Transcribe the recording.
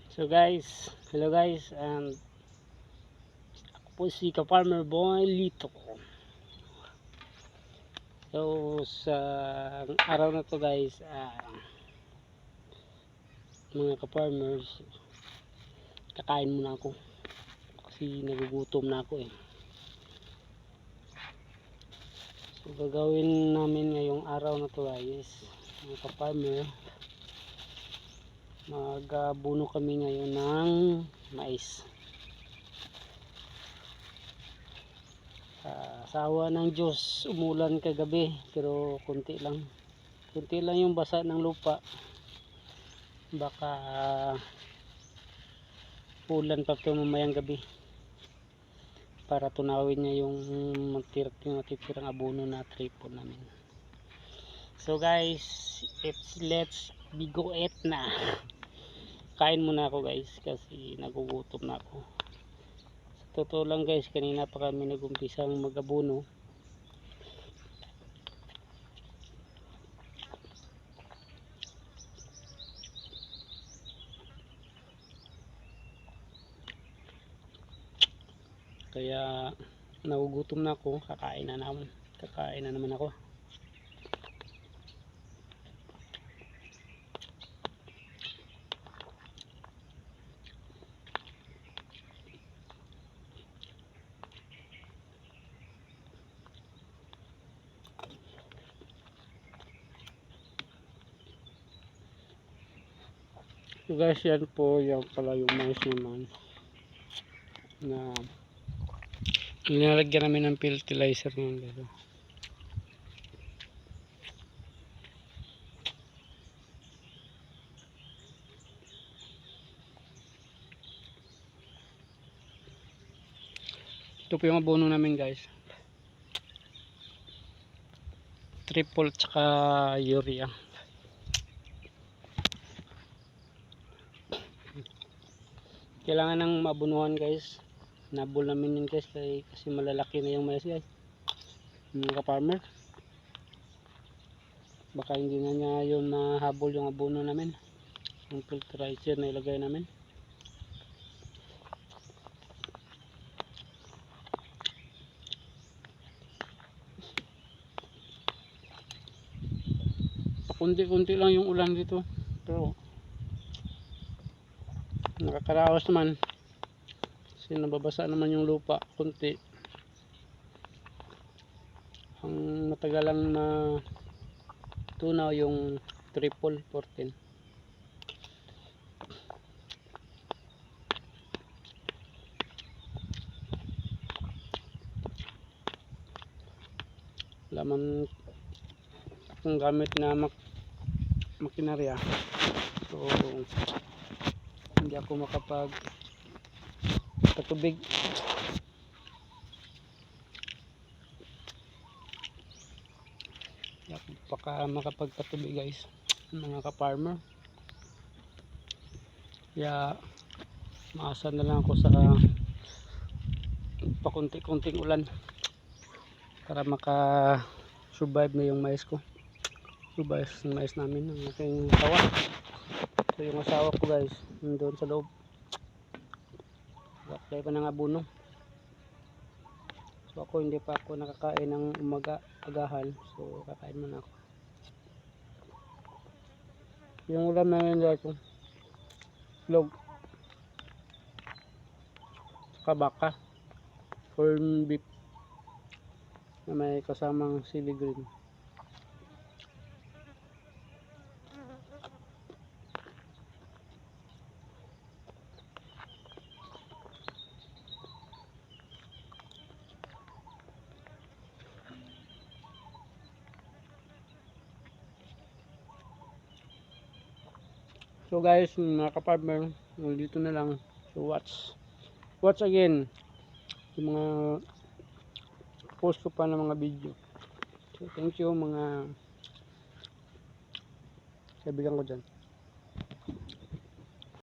So guys, hello guys, and ako po si Ka-Farmer Boy Lito. So sa araw na to guys, mga ka-farmers, kakain muna ako kasi nagugutom na ako eh. So gagawin namin ngayong araw na to guys, mga ka-farmer, magabuno kami ngayon ng mais. Sawa ng Diyos, umulan kagabi pero kunti lang yung basa ng lupa. Baka ulan pa ito mamayang gabi para tunawin niya yung matitirang abono na tripod namin. So guys, let's go eat na. Kain muna ako guys kasi nagugutom na ako. Sa totoo lang guys, kanina pa kami nagumpisang mag-abono. Kaya nagugutom na ako, kakain na naman ako. So guys, yan po, yan pala yung mais naman na nilalagyan namin ng fertilizer ngayon guys. Ito po yung abono namin guys, triple tsaka urea. Kailangan ng mabunuhan guys, nabul namin yun guys kasi malalaki na yung mais guys, mga ka-farmer. Baka hindi na niya yung mahabol yung abono namin, yung fertilizer na ilagay namin. Kunti-kunti lang yung ulan dito pero nakakaraos naman kasi nababasa naman yung lupa kunti. Ang matagal lang na tunaw yung triple 14. Laman akong gamit na makinarya, so hindi ako patubig. Hindi ako makapagpatubig guys, mga ka-farmer. Kaya maasa na lang ako sa pakunti-kunting ulan para maka-survive na yung mais ko. Survive yung mais namin, ang aking asawa. So yung asawa ko guys, doon sa loob, apply pa ng abono. So ako hindi pa ako nakakain ng agahan, so kakain muna ako. Yung ulam namin guys, log saka baka, corn beef na may kasamang sili green. So guys, mga ka-farmer, dito na lang. So watch again yung mga post ko pa ng mga video. So thank you mga kaibigan ko dyan.